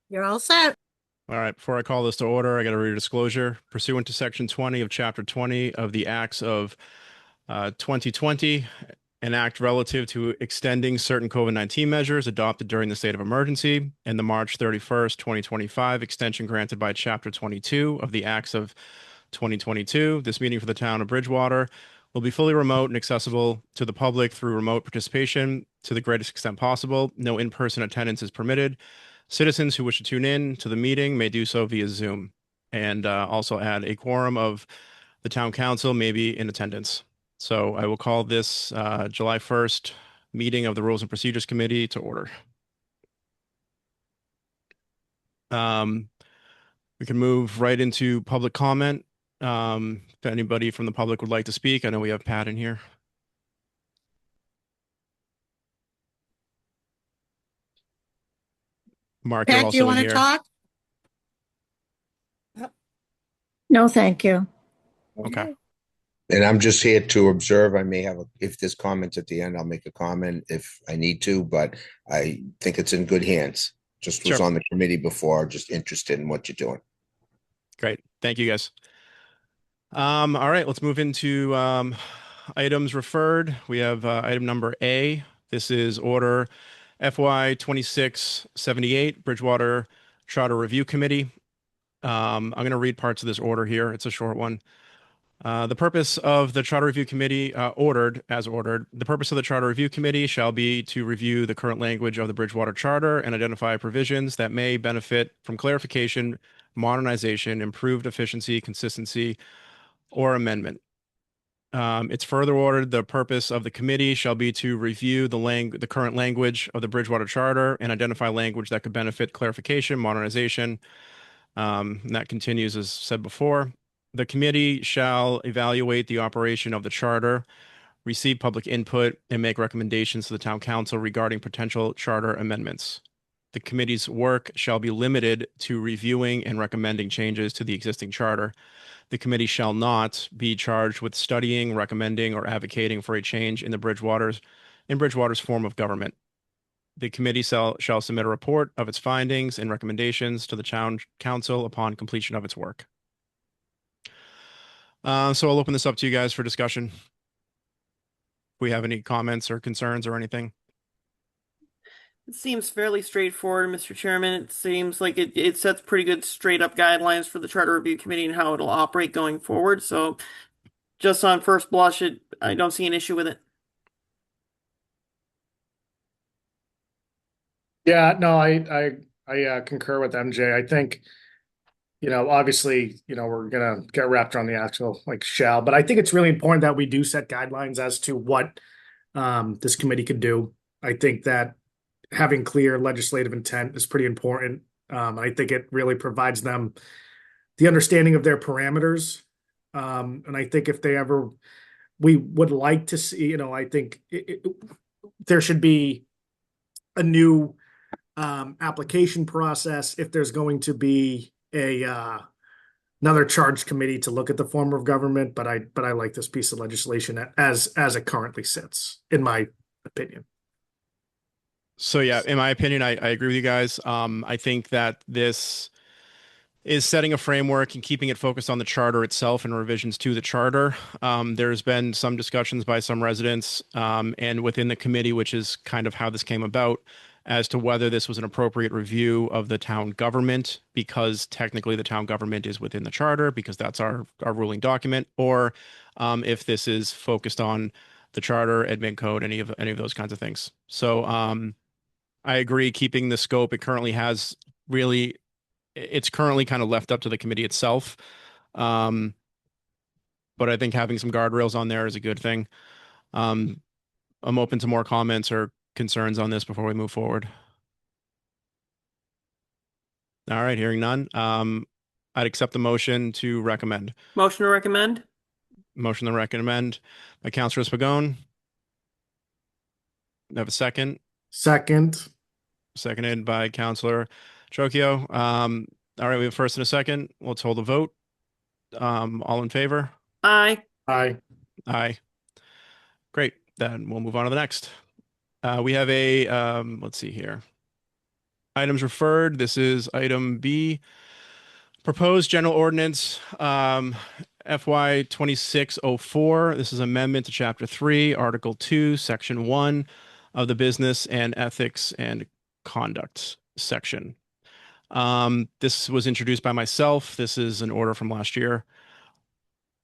You're all set. All right, before I call this to order, I got to read a disclosure. Pursuant to Section 20 of Chapter 20 of the Acts of 2020, an act relative to extending certain COVID-19 measures adopted during the state of emergency, and the March 31st, 2025 extension granted by Chapter 22 of the Acts of 2022. This meeting for the town of Bridgewater will be fully remote and accessible to the public through remote participation to the greatest extent possible. No in-person attendance is permitted. Citizens who wish to tune in to the meeting may do so via Zoom, and also add a quorum of the town council may be in attendance. So I will call this July 1st meeting of the Rules and Procedures Committee to order. We can move right into public comment. If anybody from the public would like to speak, I know we have Pat in here. Mark, you're Pat, do you also in want to here. talk? No, thank you. Okay. And I'm just here to observe. I may have, if there's comments at the end, I'll make a comment if I need to, but I think it's in good hands. Just was Sure. on the committee before, just interested in what you're doing. Great. Thank you, guys. All right, let's move into items referred. We have item number A. This is order FY 2678, Bridgewater Charter Review Committee. I'm going to read parts of this order here. It's a short one. The purpose of the Charter Review Committee, the purpose of the Charter Review Committee shall be to review the current language of the Bridgewater Charter and identify provisions that may benefit from clarification, modernization, improved efficiency, consistency, or amendment. It's further ordered the purpose of the committee shall be to review the current language of the Bridgewater Charter and identify language that could benefit clarification, modernization. And that continues as said before. The committee shall evaluate the operation of the charter, receive public input, and make recommendations to the town council regarding potential charter amendments. The committee's work shall be limited to reviewing and recommending changes to the existing charter. The committee shall not be charged with studying, recommending, or advocating for a change in Bridgewater's form of government. The committee shall submit a report of its findings and recommendations to the town council upon completion of its work. So I'll open this up to you guys for discussion. If we have any comments or concerns or anything. It seems fairly straightforward, Mr. Chairman. It seems like it sets pretty good straight up guidelines for the Charter Review Committee and how it'll operate going forward. So just on first blush, I don't see an issue with it. Yeah, no, I concur with MJ. I think, obviously, we're gonna get wrapped around the actual shall, but I think it's really important that we do set guidelines as to what this committee could do. I think that having clear legislative intent is pretty important. I think it really provides them the understanding of their parameters. And I think if we would like to see, I think there should be a new application process if there's going to be another charge committee to look at the form of government. But I like this piece of legislation as it currently sits, in my opinion. So yeah, in my opinion, I agree with you guys. I think that this is setting a framework and keeping it focused on the charter itself and revisions to the charter. There's been some discussions by some residents and within the committee, which is kind of how this came about, as to whether this was an appropriate review of the town government, because technically the town government is within the charter, because that's our ruling document, or if this is focused on the charter, admin code, any of those kinds of things. So I agree, keeping the scope it currently has, really, it's currently kind of left up to the committee itself. But I think having some guardrails on there is a good thing. I'm open to more comments or concerns on this before we move forward. All right, hearing none. I'd accept the motion to recommend. Motion to recommend? Motion to recommend by Councilor Spagone. I have a second. Second. Seconded by Councilor Trocchio. All right, we have a first and a second. Let's hold a vote. All in favor? Aye. Aye. Aye. Great. Then we'll move on to the next. We have let's see here. items referred. This is item B, proposed general ordinance, FY 2604. This is amendment to Chapter 3, Article 2, Section 1 of the Business and Ethics and Conduct section. This was introduced by myself. This is an order from last year.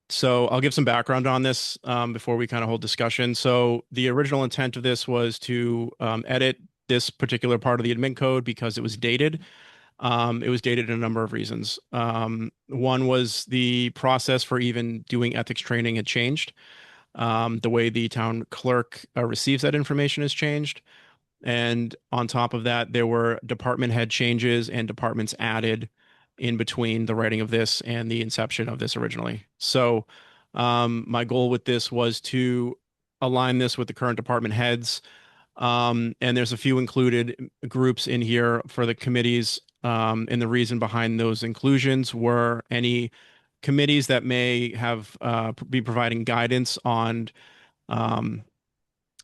So I'll give some background on this before we kind of hold discussion. So the original intent of this was to edit this particular part of the admin code because it was dated. It was dated in a number of reasons. One was the process for even doing ethics training had changed. The way the town clerk receives that information has changed. And on top of that, there were department head changes and departments added in between the writing of this and the inception of this originally. So my goal with this was to align this with the current department heads. And there's a few included groups in here for the committees. And the reason behind those inclusions were any committees that may have be providing guidance on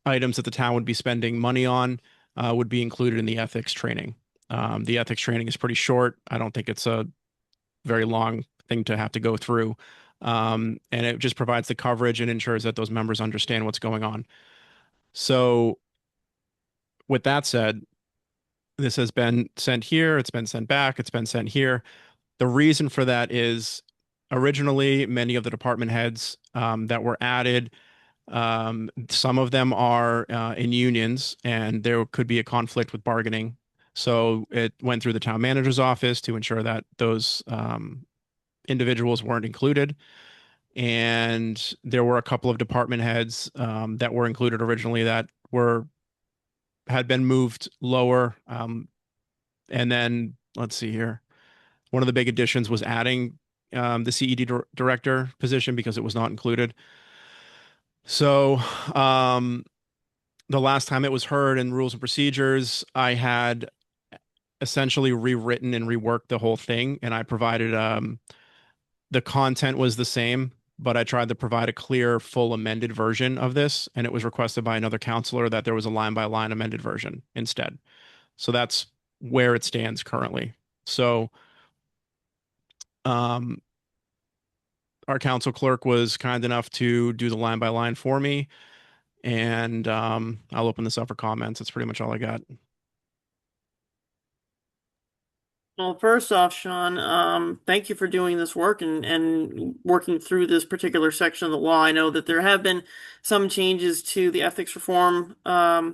items that the town would be spending money on would be included in the ethics training. The ethics training is pretty short. I don't think it's a very long thing to have to go through. And it just provides the coverage and ensures that those members understand what's going on. So with that said, this has been sent here, it's been sent back, it's been sent here. The reason for that is originally many of the department heads that were added, some of them are in unions and there could be a conflict with bargaining. So it went through the town manager's office to ensure that those individuals weren't included. And there were a couple of department heads that were included originally that had been moved lower. And then let's see here. One of the big additions was adding the CED director position because it was not included. So the last time it was heard in rules and procedures, I had essentially rewritten and reworked the whole thing, and I provided the content was the same, but I tried to provide a clear, full amended version of this, and it was requested by another counselor that there was a line-by-line amended version instead. So that's where it stands currently. So our council clerk was kind enough to do the line-by-line for me, and I'll open this up for comments. That's pretty much all I got. Well, first off, Sean, thank you for doing this work and working through this particular section of the law. I know that there have been some changes to the ethics reform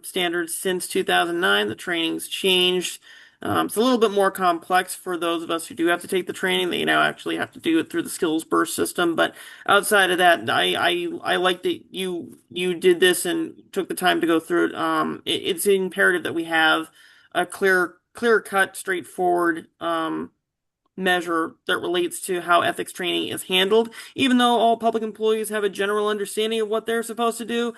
standards since 2009. The training's changed. It's a little bit more complex for those of us who do have to take the training. They now actually have to do it through the skills burst system. But outside of that, I like that you did this and took the time to go through it. It's imperative that we have a clear-cut, straightforward measure that relates to how ethics training is handled. Even though all public employees have a general understanding of what they're supposed to do,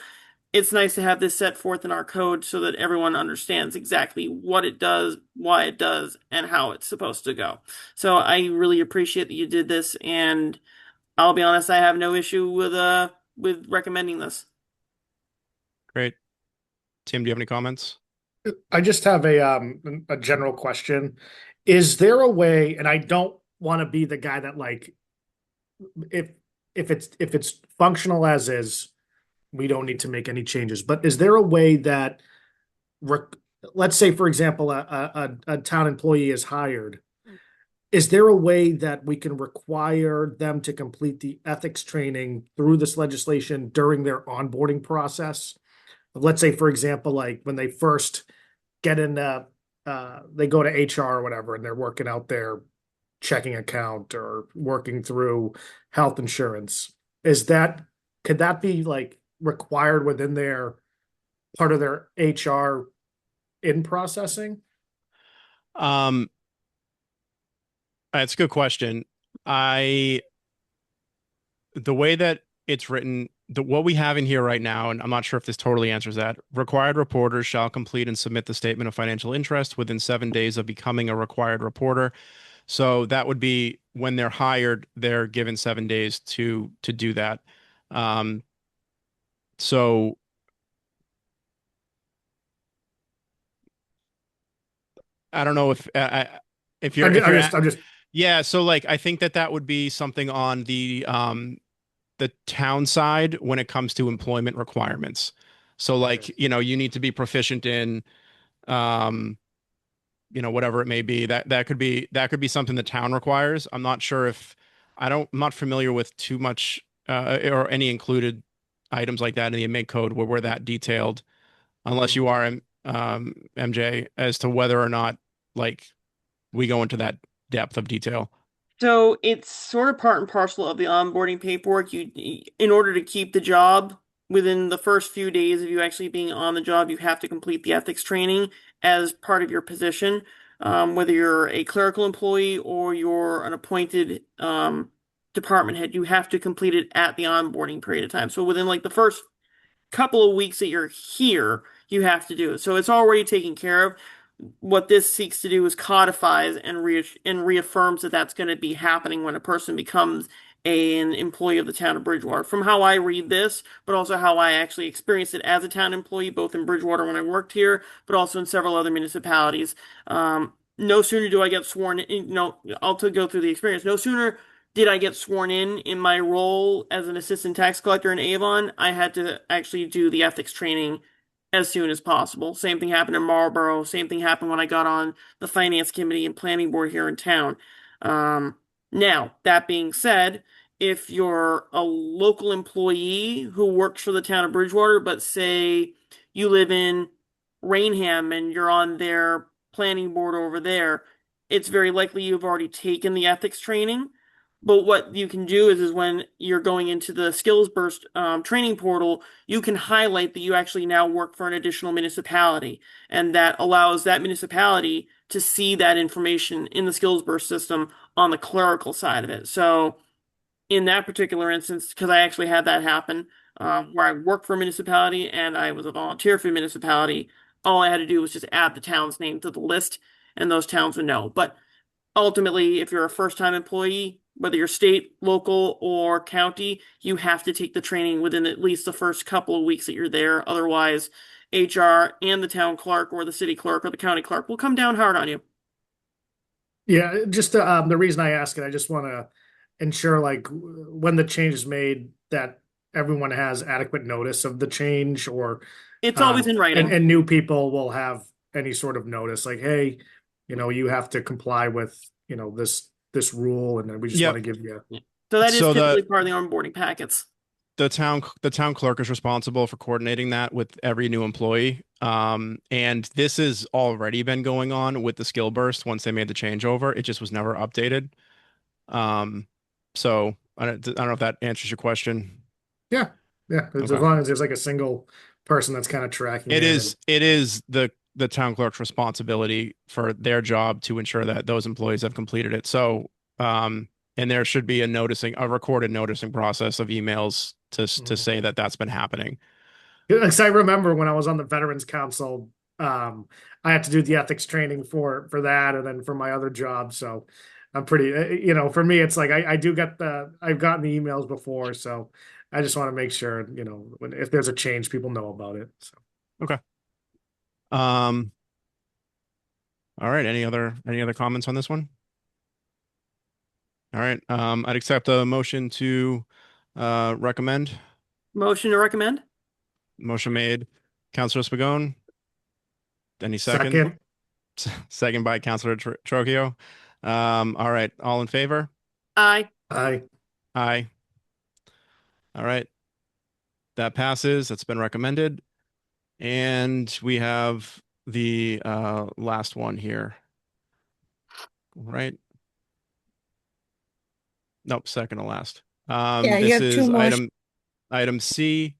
it's nice to have this set forth in our code so that everyone understands exactly what it does, why it does, and how it's supposed to go. So I really appreciate that you did this, and I'll be honest, I have no issue with recommending this. Great. Tim, do you have any comments? I just have a general question. Is there a way, and I don't want to be the guy that like if it's functional as is, we don't need to make any changes. But is there a way that let's say, for example, a town employee is hired. Is there a way that we can require them to complete the ethics training through this legislation during their onboarding process? Let's say, for example, like when they first get into, they go to HR or whatever, and they're working out their checking account or working through health insurance. Could that be like required within their part of their HR in processing? It's a good question. The way that it's written, what we have in here right now, and I'm not sure if this totally answers that, required reporters shall complete and submit the statement of financial interest within 7 days of becoming a required reporter. So that would be when they're hired, they're given 7 days to do that. So I don't know if you're, I'm just, yeah. So like, I think that would be something on the town side when it comes to employment requirements. So like, Okay. you need to be proficient in, um, whatever it may be. That could be something the town requires. I'm not sure if I'm not familiar with too much or any included items like that in the inmate code where we're that detailed, unless you are MJ, as to whether or not like we go into that depth of detail. So it's sort of part and parcel of the onboarding paperwork. In order to keep the job within the first few days of you actually being on the job, you have to complete the ethics training as part of your position. Whether you're a clerical employee or you're an appointed department head, you have to complete it at the onboarding period of time. So within like the first couple of weeks that you're here, you have to do it. So it's already taken care of. What this seeks to do is codifies and reaffirms that that's going to be happening when a person becomes an employee of the town of Bridgewater. From how I read this, but also how I actually experienced it as a town employee, both in Bridgewater when I worked here, but also in several other municipalities. No sooner do I get sworn in, no, I'll go through the experience. No sooner did I get sworn in my role as an assistant tax collector in Avon, I had to actually do the ethics training as soon as possible. Same thing happened in Marlboro. Same thing happened when I got on the finance committee and planning board here in town. Now, that being said, if you're a local employee who works for the town of Bridgewater, but say you live in Rainham and you're on their planning board over there, it's very likely you've already taken the ethics training. But what you can do is when you're going into the Skills Burst training portal, you can highlight that you actually now work for an additional municipality, and that allows that municipality to see that information in the Skills Burst system on the clerical side of it. So, in that particular instance, because I actually had that happen, where I worked for a municipality and I was a volunteer for a municipality, all I had to do was just add the town's name to the list, and those towns would know. But ultimately, if you're a first-time employee, whether you're state, local, or county, you have to take the training within at least the first couple of weeks that you're there. Otherwise, HR and the town clerk or the city clerk or the county clerk will come down hard on you. yeah, just the reason I ask it, I just want to ensure like when the change is made that everyone has adequate notice of the change or It's always in writing. and new people will have any sort of notice like, hey, you have to comply with, this rule, and then we just Yep. want to give you. So that is So typically part of the onboarding packets. the town clerk is responsible for coordinating that with every new employee. And this has already been going on with the skill burst once they made the changeover. It just was never updated. So I don't know if that answers your question. Yeah, as Okay. long as there's like a single person that's kind of tracking It it. is the town clerk's responsibility for their job to ensure that those employees have completed it. So, and there should be a recorded noticing process of emails to say that that's been happening. Because I remember when I was on the Veterans Council, I had to do the ethics training for that, and then for my other job. So I'm pretty, for me, it's like I do get I've gotten the emails before, so I just want to make sure, if there's a change, people know about it. So. Okay. All right. Any other comments on this one? All right. I'd accept a motion to recommend. Motion to recommend? Motion made. Councilor Spagone. Any second? Second by Councilor Trocchio. All right. All in favor? Aye. Aye. Aye. All right. That passes. That's been recommended. And we have the last one here. Right? Nope, second to last. Yeah, you This have two is more. item C,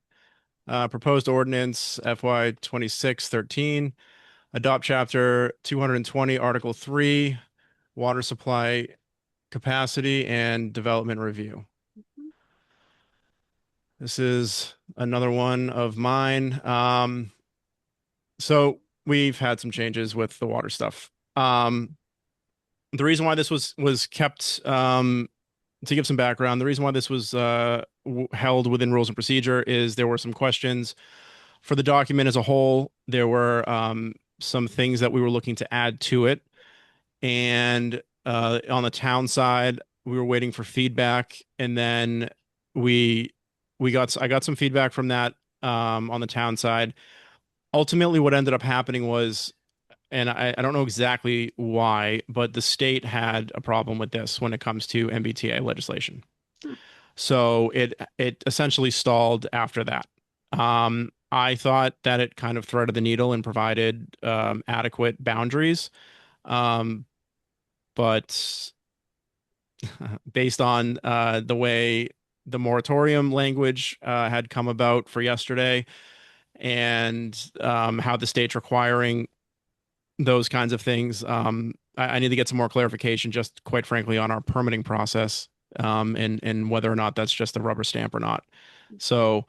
proposed ordinance FY 2613. Adopt chapter 220, article 3, water supply capacity and development review. This is another one of mine. So we've had some changes with the water stuff. The reason why this was kept, to give some background, the reason why this was held within rules and procedure is there were some questions for the document as a whole. There were some things that we were looking to add to it. And on the town side, we were waiting for feedback, and then we I got some feedback from that on the town side. Ultimately, what ended up happening was, and I don't know exactly why, but the state had a problem with this when it comes to MBTA legislation. So it essentially stalled after that. I thought that it kind of threaded the needle and provided adequate boundaries. Um, but based on the way the moratorium language had come about for yesterday and how the state's requiring those kinds of things, I need to get some more clarification, just quite frankly, on our permitting process and whether or not that's just a rubber stamp or not. So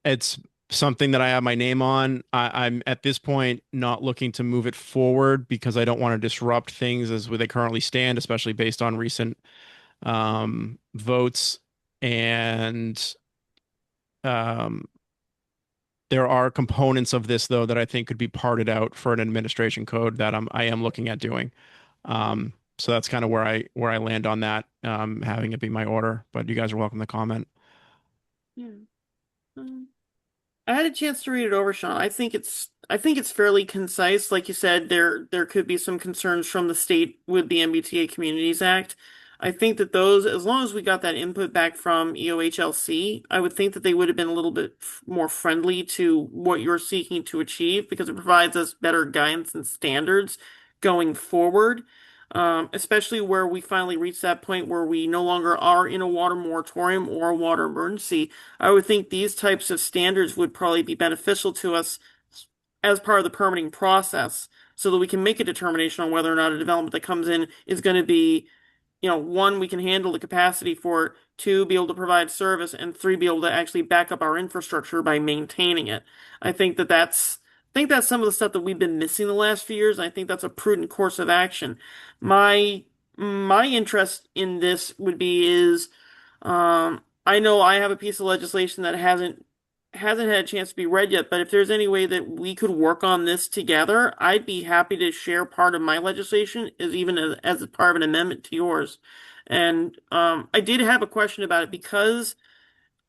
it's something that I have my name on. I'm at this point not looking to move it forward because I don't want to disrupt things as where they currently stand, especially based on recent votes. And um, there are components of this though that I think could be parted out for an administration code that I am looking at doing. So that's kind of where I land on that, having it be my order. But you guys are welcome to comment. Yeah. Um, I had a chance to read it over, Sean. I think it's fairly concise. Like you said, there could be some concerns from the state with the MBTA Communities Act. I think that those, as long as we got that input back from EOHLC, I would think that they would have been a little bit more friendly to what you're seeking to achieve because it provides us better guidance and standards going forward. Especially where we finally reach that point where we no longer are in a water moratorium or a water emergency. I would think these types of standards would probably be beneficial to us as part of the permitting process so that we can make a determination on whether or not a development that comes in is going to be, one, we can handle the capacity for it, two, be able to provide service, and three, be able to actually back up our infrastructure by maintaining it. I think that's some of the stuff that we've been missing the last few years, and I think that's a prudent course of action. My my interest in this would be is I know I have a piece of legislation that hasn't had a chance to be read yet, but if there's any way that we could work on this together, I'd be happy to share part of my legislation as a part of an amendment to yours. And I did have a question about it because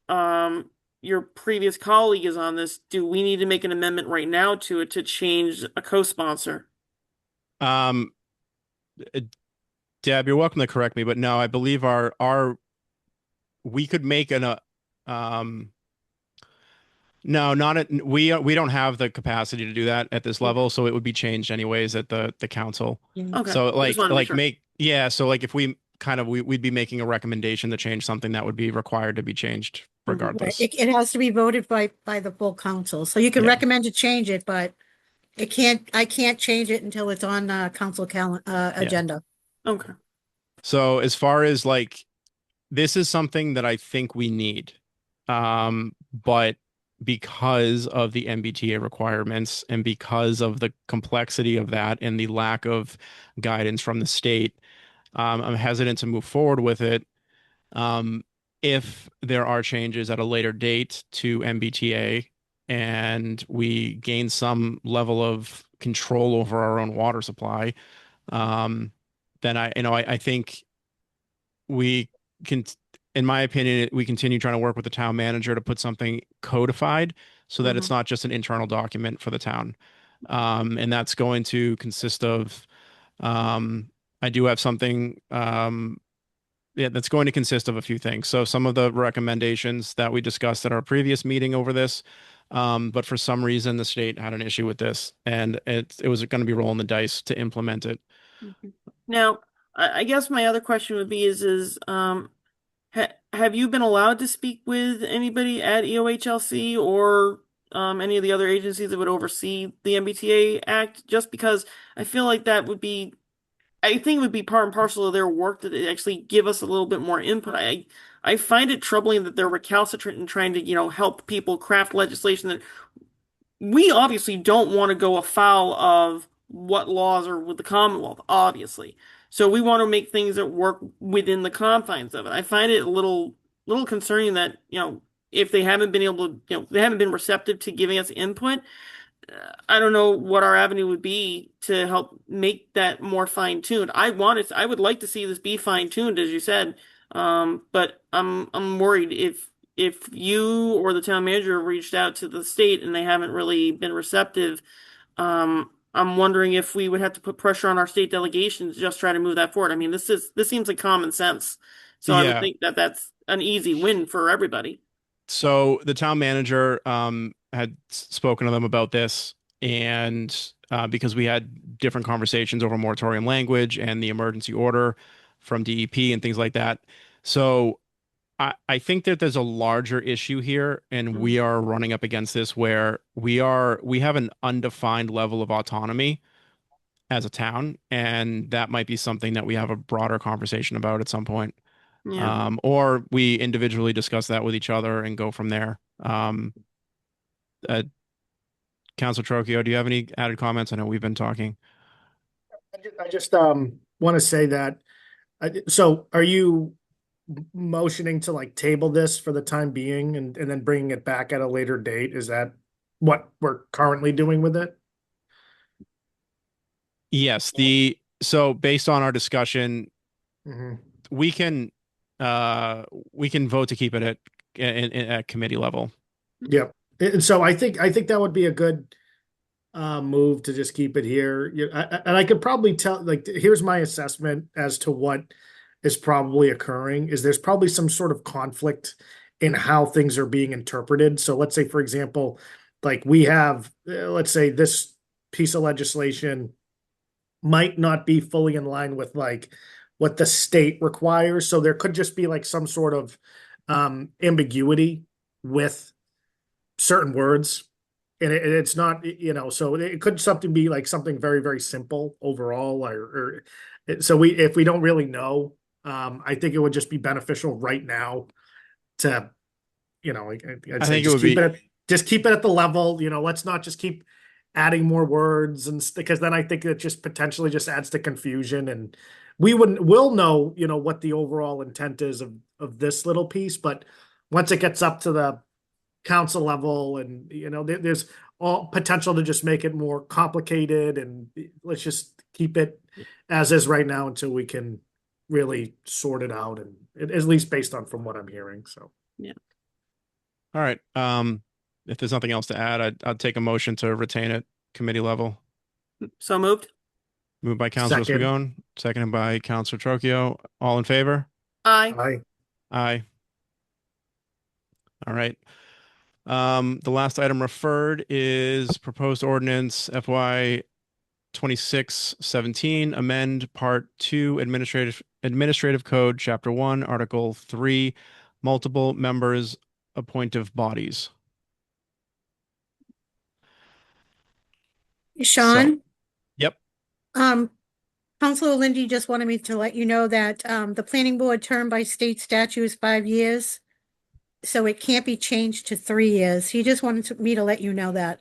your previous colleague is on this. Do we need to make an amendment right now to it to change a co-sponsor? Um, Deb, you're welcome to correct me, but no, I believe our we could make um no, not at, we don't have the capacity to do that at this level, so it would be changed anyways at the council. Okay, So I just wanted to make sure. so like if we kind of we'd be making a recommendation to change something that would be required to be changed Mhm. Right. regardless. It has to be voted by the full council. So you can Yeah. recommend to change it, but I can't change it until it's on council agenda. Okay. So as far as like this is something that I think we need. But because of the MBTA requirements and because of the complexity of that and the lack of guidance from the state, I'm hesitant to move forward with it. If there are changes at a later date to MBTA and we gain some level of control over our own water supply, then I think we can, in my opinion, we continue trying to work with the town manager to put something codified so that it's not just an internal document for the town. And that's going to consist of, I do have something, yeah, that's going to consist of a few things. So some of the recommendations that we discussed at our previous meeting over this, but for some reason the state had an issue with this and it was going to be rolling the dice to implement it. Now, I guess my other question would be have you been allowed to speak with anybody at EOHLC or any of the other agencies that would oversee the MBTA Act? Just because I feel like I think it would be part and parcel of their work that they actually give us a little bit more input. I find it troubling that they're recalcitrant in trying to, help people craft legislation that we obviously don't want to go afoul of what laws are with the Commonwealth, obviously. So we want to make things that work within the confines of it. I find it a little concerning that, if they haven't been able to, they haven't been receptive to giving us input, I don't know what our avenue would be to help make that more fine-tuned. I would like to see this be fine-tuned, as you said. But I'm worried if you or the town manager reached out to the state and they haven't really been receptive, I'm wondering if we would have to put pressure on our state delegations to just try to move that forward. I mean, this seems like common sense. So I would Yeah. think that that's an easy win for everybody. So the town manager had spoken to them about this, and because we had different conversations over moratorium language and the emergency order from DEP and things like that. So I think that there's a larger issue here, and we are running up against this where we have an undefined level of autonomy as a town, and that might be something that we have a broader conversation about at some point. Yeah. Or we individually discuss that with each other and go from there. Uh, Council Trocchio, do you have any added comments? I know we've been talking. I just want to say that. So, are you motioning to like table this for the time being and then bringing it back at a later date? Is that what we're currently doing with it? Yes, so based on our discussion, Mhm. we can vote to keep it at committee level. Yep. And so I think that would be a good move to just keep it here. And I could probably tell, like, here's my assessment as to what is probably occurring is there's probably some sort of conflict in how things are being interpreted. So let's say, for example, like we have, let's say this piece of legislation might not be fully in line with like what the state requires. So there could just be like some sort of ambiguity with certain words. And it's not, so it could something be like something very, very simple overall, so if we don't really know, I think it would just be beneficial right now to, like I'd I say think it would be. just keep it at the level, let's not just keep adding more words because then I think it just potentially just adds to confusion and we'll know, what the overall intent is of this little piece, but once it gets up to the council level and there's all potential to just make it more complicated and let's just keep it as is right now until we can really sort it out and at least based on from what I'm hearing. So All right. If there's nothing else to add, I'd take a motion to retain it committee level. So moved. Moved by Councilor Second. Spigot, seconded by Councilor Trocchio. All in favor? Aye. Aye. All right. The last item referred is proposed ordinance FY 2617, amend Part 2 Administrative Code, Chapter 1, Article 3, multiple members appointive bodies. Sean? Yep. Counselor Lindy just wanted me to let you know that, the planning board term by state statute is 5 years. So it can't be changed to 3 years. He just wanted me to let you know that.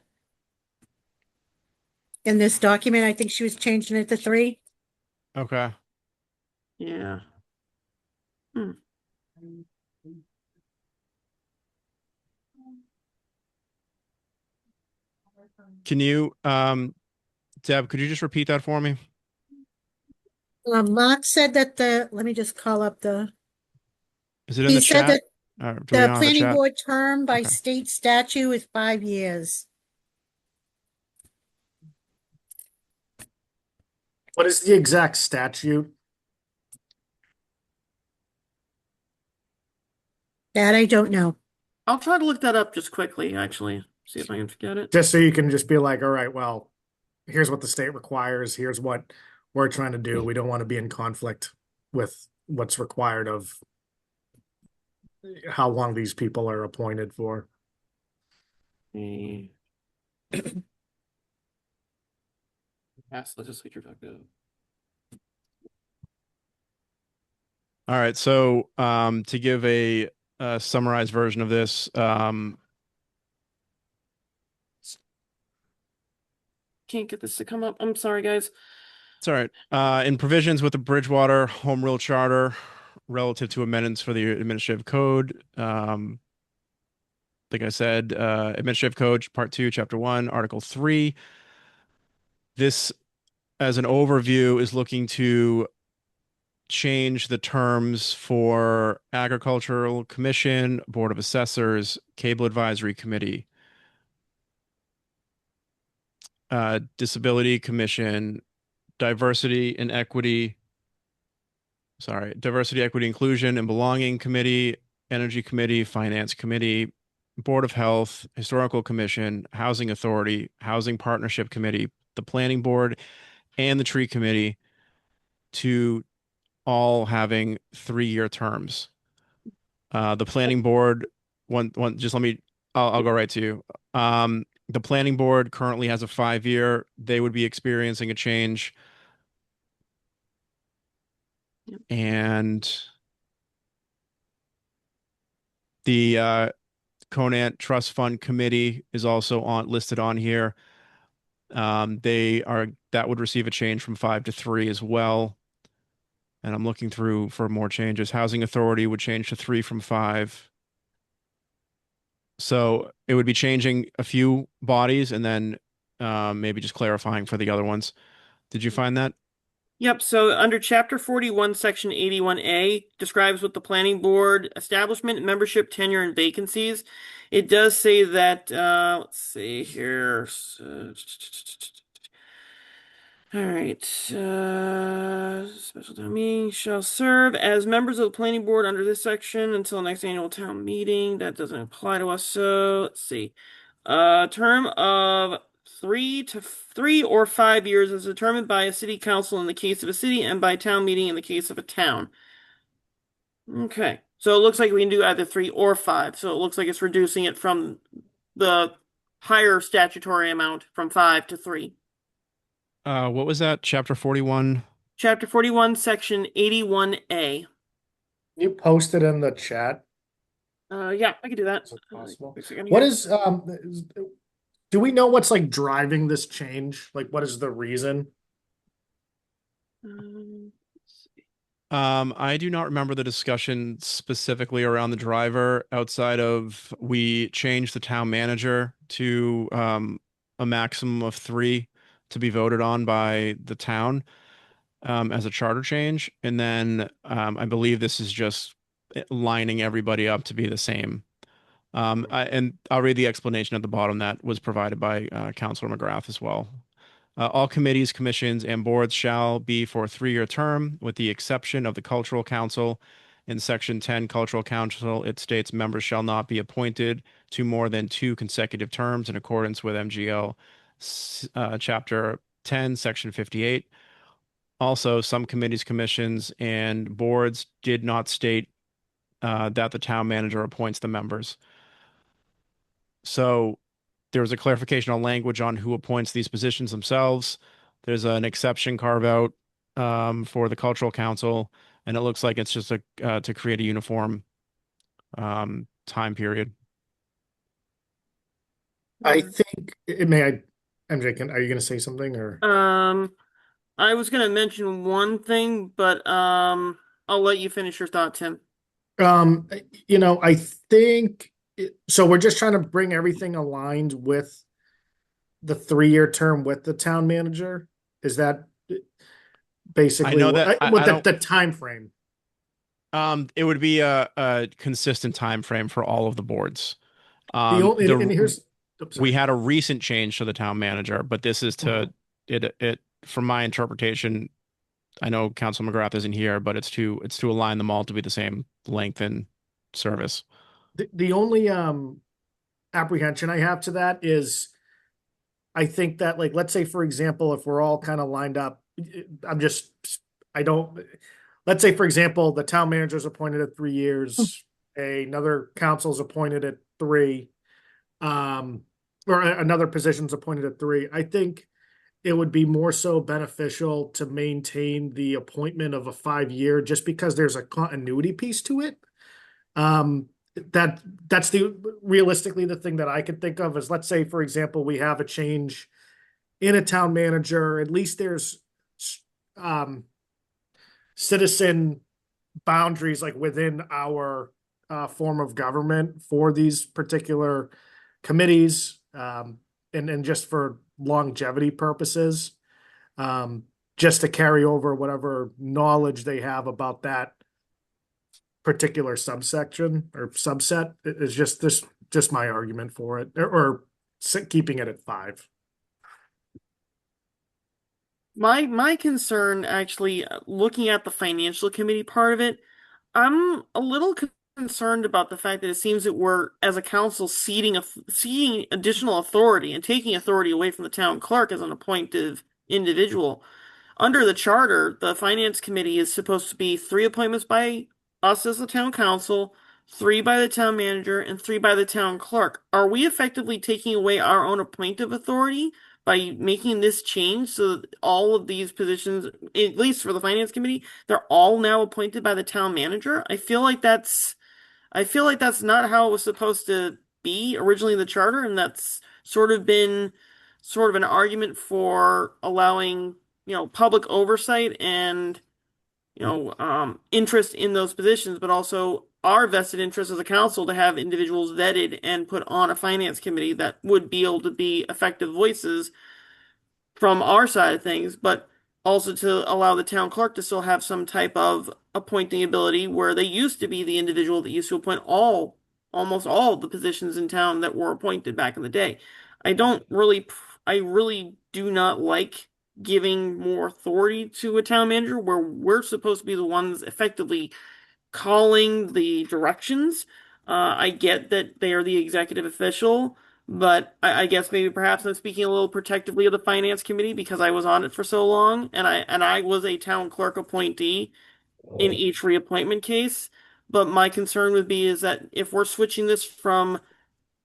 In this document, I think she was changing it to 3. Okay. Yeah. Can you, Deb, could you just repeat that for me? Mark said that let me just call up Is it in he the said chat? that Or do we the not have a planning chat? board term by Okay. state statute is 5 years. what is the exact statute? That I don't know. I'll try to look that up just quickly, actually. See if I can get it. Just so you can just be like, all right, well, here's what the state requires. Here's what we're trying to do. We don't want to be in conflict with what's required of how long these people are appointed for. Mass legislature.gov. All right. So, to give a summarized version of this, Can't get this to come up. I'm sorry, guys. it's all right. In provisions with the Bridgewater Home Rule Charter relative to amendments for the administrative code, like I said, Administrative Code, Part 2, Chapter 1, Article 3. This, as an overview, is looking to change the terms for Agricultural Commission, Board of Assessors, Cable Advisory Committee, Disability Commission, Diversity, Equity, Inclusion, and Belonging Committee, Energy Committee, Finance Committee, Board of Health, Historical Commission, Housing Authority, Housing Partnership Committee, the Planning Board, and the Tree Committee, to all having 3-year terms. The Planning Board, just let me, I'll go right to you. The Planning Board currently has a 5-year. They would be experiencing a change. Yep. And the Conant Trust Fund Committee is also listed on here. That would receive a change from 5 to 3 as well. And I'm looking through for more changes. Housing Authority would change to 3 from 5. So it would be changing a few bodies and then maybe just clarifying for the other ones. Did you find that? Yep, so under Chapter 41, Section 81A describes what the planning board establishment, membership, tenure, and vacancies. It does say that, let's see here. All right. Special town meeting shall serve as members of the planning board under this section until next annual town meeting. That doesn't apply to us, so let's see. Term of 3 or 5 years is determined by a city council in the case of a city and by town meeting in the case of a town. Okay, so it looks like we can do either 3 or 5. So it looks like it's reducing it from the higher statutory amount from 5 to 3. What was that? Chapter 41? Chapter 41, Section 81A. You posted in the chat. Yeah, I could do that. Is it possible? What Do we know what's like driving this change? Like, what is the reason? I do not remember the discussion specifically around the driver outside of we changed the town manager to a maximum of 3 to be voted on by the town as a charter change. And then I believe this is just lining everybody up to be the same. And I'll read the explanation at the bottom that was provided by Councilor McGrath as well. All committees, commissions, and boards shall be for a 3-year term, with the exception of the Cultural Council. In Section 10, Cultural Council, it states members shall not be appointed to more than 2 consecutive terms in accordance with MGL Chapter 10, Section 58. Also, some committees, commissions, and boards did not state that the town manager appoints the members. So there was a clarification on language on who appoints these positions themselves. There's an exception carve out for the Cultural Council, and it looks like it's just to create a uniform time period. I think MJ, are you going to say something or? I was gonna mention one thing, but I'll let you finish your thought, Tim. I think so. We're just trying to bring everything aligned with the 3-year term with the town manager. Is that basically I know that with the time frame? It would be a consistent time frame for all of the boards. We had a recent change to the town manager, but this is to it. From my interpretation, I know Council McGrath isn't here, but it's to align them all to be the same length and service. The only apprehension I have to that is, I think that, like, let's say for example, if we're all kind of lined up, let's say for example, the town manager is appointed at 3 years, another council is appointed at 3, or another position's appointed at 3. I think it would be more so beneficial to maintain the appointment of a 5-year, just because there's a continuity piece to it. That's realistically the thing that I could think of is, let's say for example, we have a change in a town manager, at least there's citizen boundaries like within our form of government for these particular committees, and just for longevity purposes. Just to carry over whatever knowledge they have about that particular subsection or subset is just my argument for it, or keeping it at 5. My concern actually, looking at the financial committee part of it, I'm a little concerned about the fact that it seems that we're, as a council, ceding additional authority and taking authority away from the town clerk as an appointed individual. Under the charter, the finance committee is supposed to be 3 appointments by us as the town council, 3 by the town manager, and 3 by the town clerk. Are we effectively taking away our own appointive authority by making this change so that all of these positions, at least for the finance committee, they're all now appointed by the town manager? I feel like that's not how it was supposed to be originally in the charter, and that's sort of been sort of an argument for allowing, public oversight and, interest in those positions, but also our vested interest as a council to have individuals vetted and put on a finance committee that would be able to be effective voices from our side of things, but also to allow the town clerk to still have some type of appointing ability where they used to be the individual that used to appoint almost all the positions in town that were appointed back in the day. I really do not like giving more authority to a town manager where we're supposed to be the ones effectively calling the directions. I get that they are the executive official, but I guess maybe perhaps I'm speaking a little protectively of the finance committee because I was on it for so long, and I was a town clerk appointee in each reappointment case. But my concern would be is that if we're switching this from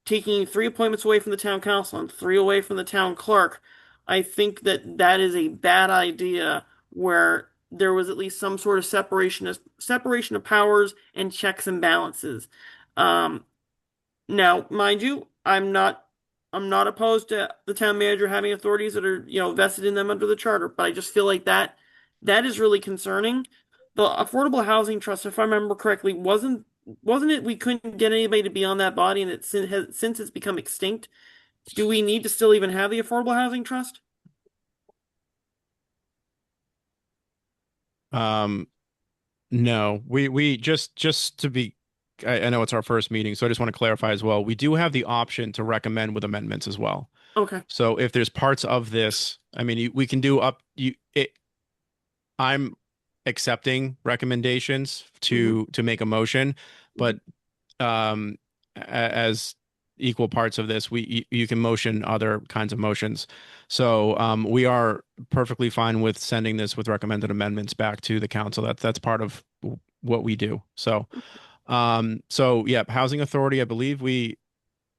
taking 3 appointments away from the town council and 3 away from the town clerk, I think that that is a bad idea where there was at least some sort of separation of powers and checks and balances. Now, mind you, I'm not opposed to the town manager having authorities that are, vested in them under the charter, but I just feel like that is really concerning. The Affordable Housing Trust, if I remember correctly, wasn't it we couldn't get anybody to be on that body, and since it's become extinct, do we need to still even have the Affordable Housing Trust? No, we just to be, I know it's our first meeting, so I just want to clarify as well. We do have the option to recommend with amendments as well. Okay. So if there's parts of this, I mean, we can do I'm accepting recommendations to make a motion, but as equal parts of this, you can motion other kinds of motions. So we are perfectly fine with sending this with recommended amendments back to the council. That's part of what we do. So yeah, housing authority, I believe we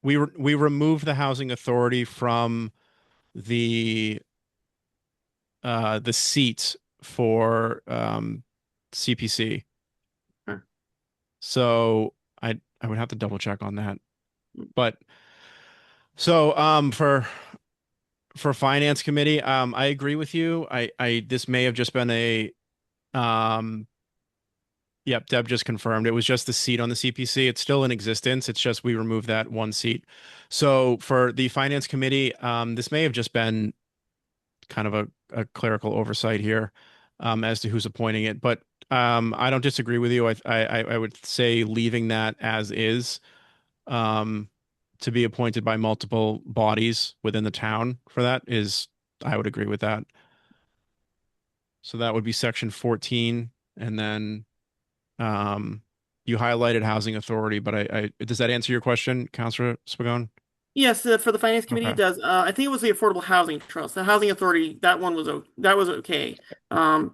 removed the housing authority from the seats for CPC. Sure. So I would have to double check on that. But so for finance committee, I agree with you. This may have just been a yep, Deb just confirmed. It was just the seat on the CPC. It's still in existence. It's just we removed that one seat. So for the finance committee, this may have just been kind of a clerical oversight here as to who's appointing it. But I don't disagree with you. I would say leaving that as is to be appointed by multiple bodies within the town for that is, I would agree with that. So that would be section 14. And then you highlighted housing authority, but does that answer your question, Councilor Spagone? Yes, for the finance committee, Okay. it does. I think it was the Affordable Housing Trust. The Housing Authority, that was okay,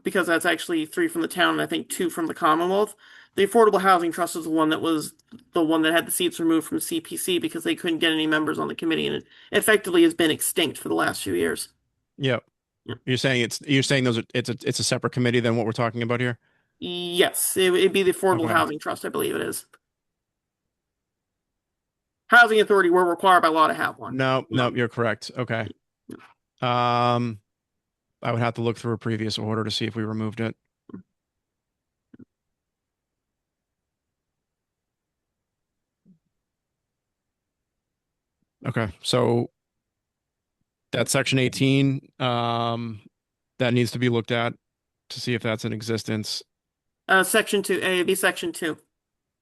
because that's actually 3 from the town and I think 2 from the Commonwealth. The Affordable Housing Trust is the one that had the seats removed from CPC because they couldn't get any members on the committee, and it effectively has been extinct for the last few years. Yep. Yep. You're saying it's a separate committee than what we're talking about here? Yes, it'd be the Affordable Okay. Housing Trust, I believe it is. Housing Authority, we're required by law to have one. No, you're correct. Okay. I would have to look through a previous order to see if we removed it. Okay, so that's section 18, that needs to be looked at to see if that's in existence. Section 2, it'd be section 2.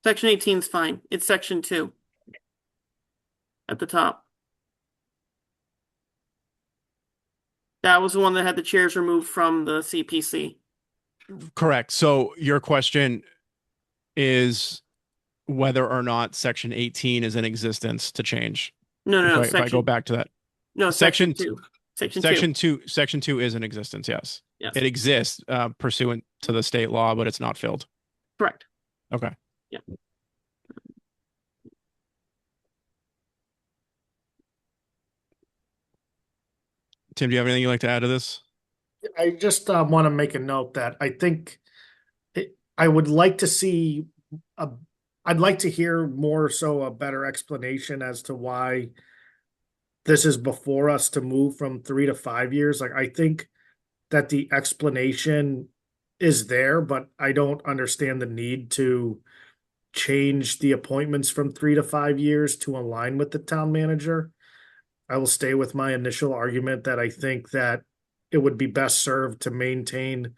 Section 18 is fine. It's section 2 at the top. That was the one that had the chairs removed from the CPC. Correct. So your question is whether or not section 18 is in existence to change. No, no, no, If I go section, back to that. no, Section section 2. Section 2. Section 2 is in existence, yes. Yes, It exists pursuant to the state law, but it's not filled. correct. Okay. Yeah. Tim, do you have anything you'd like to add to this? I just want to make a note that I think I would like to see a, I'd like to hear more so a better explanation as to why this is before us to move from 3 to 5 years. Like, I think that the explanation is there, but I don't understand the need to change the appointments from 3 to 5 years to align with the town manager. I will stay with my initial argument that I think that it would be best served to maintain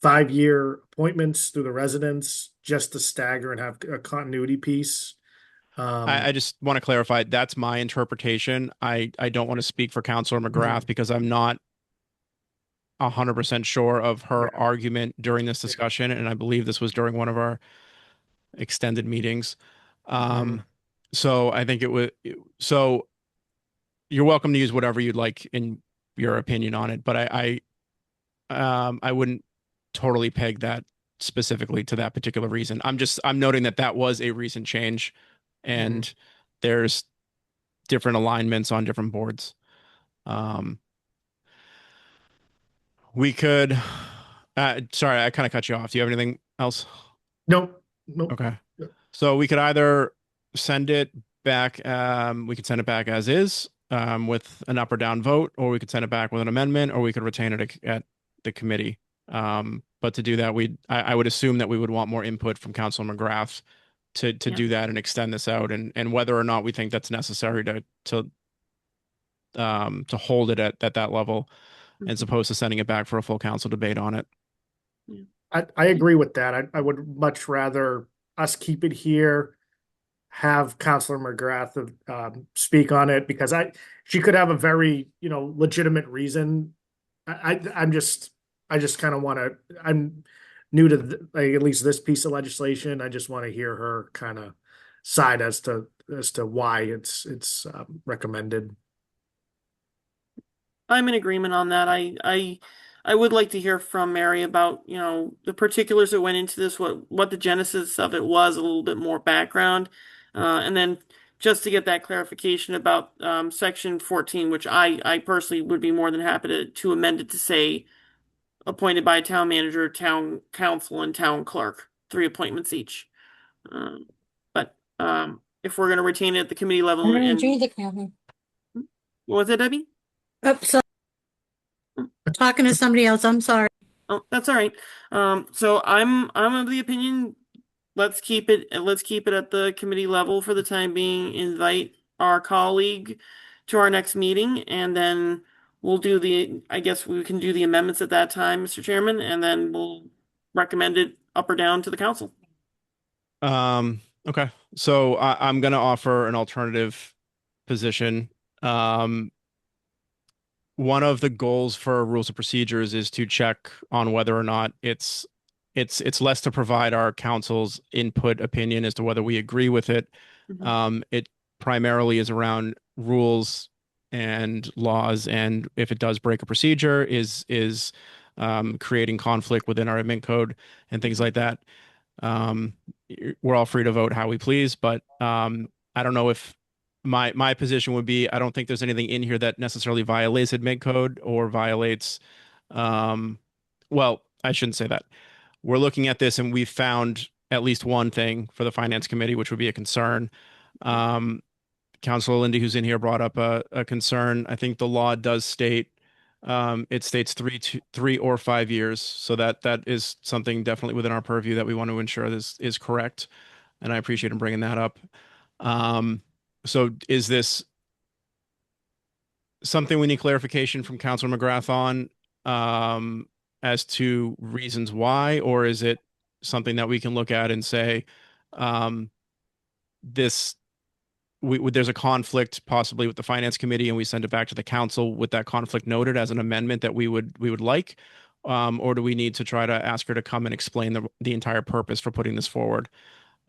5 year appointments through the residents just to stagger and have a continuity piece. I just want to clarify that's my interpretation. I don't want to speak for Councilor McGrath because I'm not 100% sure of her argument during this discussion, and I believe this was during one of our extended meetings. So I think it would. So you're welcome to use whatever you'd like in your opinion on it, but I wouldn't totally peg that specifically to that particular reason. I'm noting that that was a recent change, and there's different alignments on different boards. We could. Sorry, I kind of cut you off. Do you have anything else? Nope. Nope. Okay. Yep. So we could either send it back. We could send it back as is, with an up or down vote, or we could send it back with an amendment, or we could retain it at the committee. But to do that, I would assume that we would want more input from Councilor McGrath to Yeah. do that and extend this out, and whether or not we think that's necessary to hold it at that level, as opposed to sending it back for a full council debate on it. I agree with that. I would much rather us keep it here, have Counselor McGrath speak on it, because she could have a very, legitimate reason. I just kind of want to, I'm new to like, at least this piece of legislation. I just want to hear her kind of side as to why it's recommended. I'm in agreement on that. I would like to hear from Mary about, the particulars that went into this, what the genesis of it was, a little bit more background. And then just to get that clarification about section 14, which I personally would be more than happy to amend it to say appointed by town manager, town council, and town clerk, 3 appointments each. But if we're going to retain it at the committee level, I'm gonna and change it, Calvin. what was it, Debbie? Oh, so talking to somebody else, I'm sorry. Oh, that's all right. So I'm of the opinion, let's keep it at the committee level for the time being. Invite our colleague to our next meeting, and then we'll I guess we can do the amendments at that time, Mr. Chairman, and then we'll recommend it up or down to the council. Okay. So I'm going to offer an alternative position. One of the goals for rules of procedures is to check on whether or not it's less to provide our council's input opinion as to whether we agree with it. It primarily is around rules and laws, and if it does break a procedure, is creating conflict within our admin code and things like that. We're all free to vote how we please, but I don't know if my position would be, I don't think there's anything in here that necessarily violates admin code or violates, well, I shouldn't say that. We're looking at this and we've found at least one thing for the finance committee, which would be a concern. Councilor Lindy, who's in here, brought up a concern. I think the law does state, it states 3 or 5 years. So that is something definitely within our purview that we want to ensure this is correct. And I appreciate him bringing that up. So is this something we need clarification from Councilor McGrath on, as to reasons why, or is it something that we can look at and say, this, there's a conflict possibly with the finance committee and we send it back to the council with that conflict noted as an amendment that we would like? Or do we need to try to ask her to come and explain the entire purpose for putting this forward?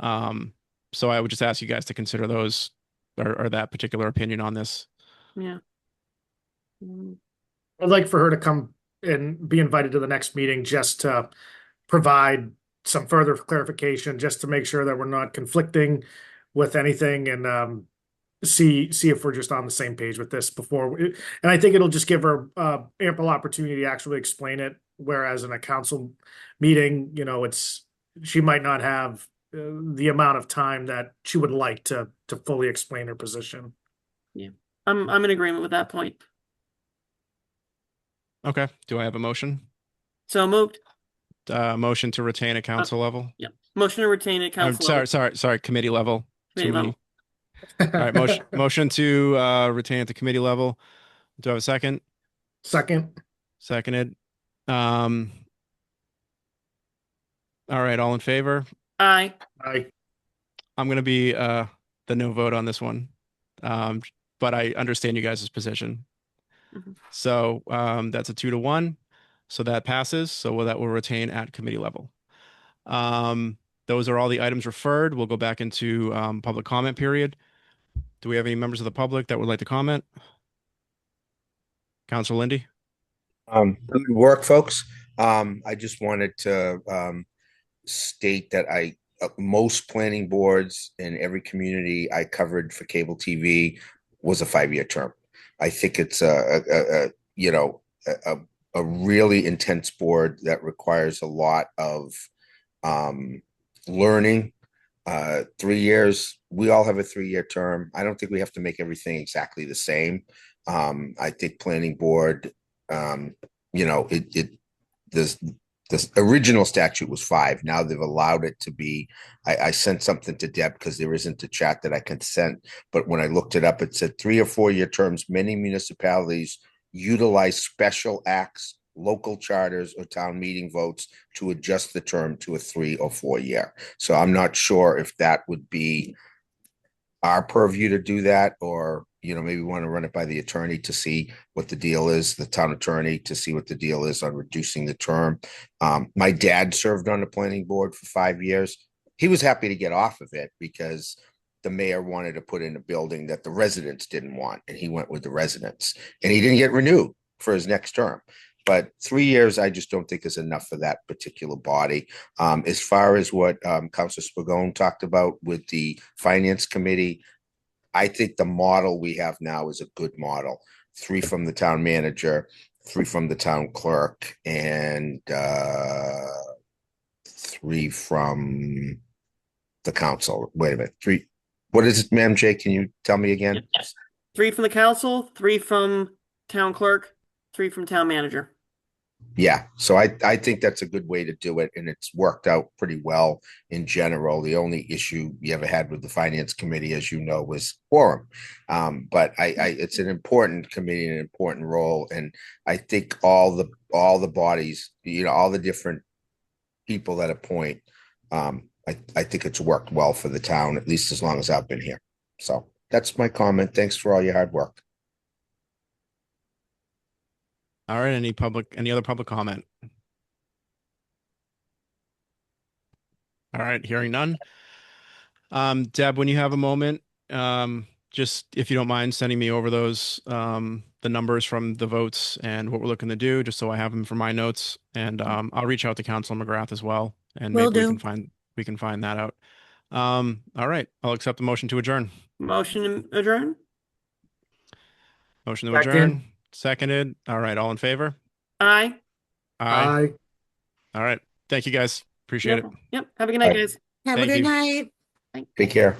So I would just ask you guys to consider those or that particular opinion on this. Yeah. Mm, I'd like for her to come and be invited to the next meeting just to provide some further clarification, just to make sure that we're not conflicting with anything, and see if we're just on the same page with this before. And I think it'll just give her ample opportunity to actually explain it. Whereas in a council meeting, she might not have the amount of time that she would like to fully explain her position. I'm in agreement with that point. Okay. Do I have a motion? So moved. Motion to retain at council level? Yeah. Motion to retain at I'm council. sorry, committee level. Committee Too many. level. All right, motion to retain at the committee level. Do I have a second? Second. Seconded. All right, all in favor? Aye. Aye. I'm gonna be the no vote on this one. But I understand you guys' position. Mhm. So that's a 2-1. So that passes. So that will retain at committee level. Those are all the items referred. We'll go back into public comment period. Do we have any members of the public that would like to comment? Councilor Lindy? Good work, folks. I just wanted to state that most planning boards in every community I covered for cable TV was a 5-year term. I think it's a really intense board that requires a lot of learning. 3 years, we all have a 3-year term. I don't think we have to make everything exactly the same. I think planning board, this original statute was 5. Now they've allowed it to be. I sent something to Deb because there isn't a chat that I can send. But when I looked it up, it said 3 or 4 year terms. Many municipalities utilize special acts, local charters, or town meeting votes to adjust the term to a 3 or 4 year. So I'm not sure if that would be our purview to do that, or maybe we want to run it by the attorney to see what the deal is, the town attorney, to see what the deal is on reducing the term. My dad served on the planning board for 5 years. He was happy to get off of it because the mayor wanted to put in a building that the residents didn't want, and he went with the residents, and he didn't get renewed for his next term. But 3 years, I just don't think is enough for that particular body. As far as what Councilor Spagone talked about with the finance committee, I think the model we have now is a good model. 3 from the town manager, 3 from the town clerk, and 3 from the council. Wait a minute. 3. What is it, Madam J? Can you tell me again? 3 from the council, 3 from town clerk, 3 from town manager. Yeah, so I think that's a good way to do it, and it's worked out pretty well in general. The only issue you ever had with the finance committee, as you know, was quorum. But it's an important committee and an important role, and I think all the bodies, all the different people that appoint, I think it's worked well for the town, at least as long as I've been here. So that's my comment. Thanks for all your hard work. All right, any other public comment? All right, hearing none. Deb, when you have a moment, just if you don't mind sending me over those, the numbers from the votes and what we're looking to do, just so I have them for my notes. And I'll reach out to Councilor McGrath as well, and Will maybe do. we can find that out. All right, I'll accept the motion to adjourn. Motion to adjourn? Motion to adjourn, seconded. All right, all in favor? Aye. Aye. All right, thank you guys. Appreciate it. Yep. Have a good night, Aye. guys. Have a Thank good you. night. Take care.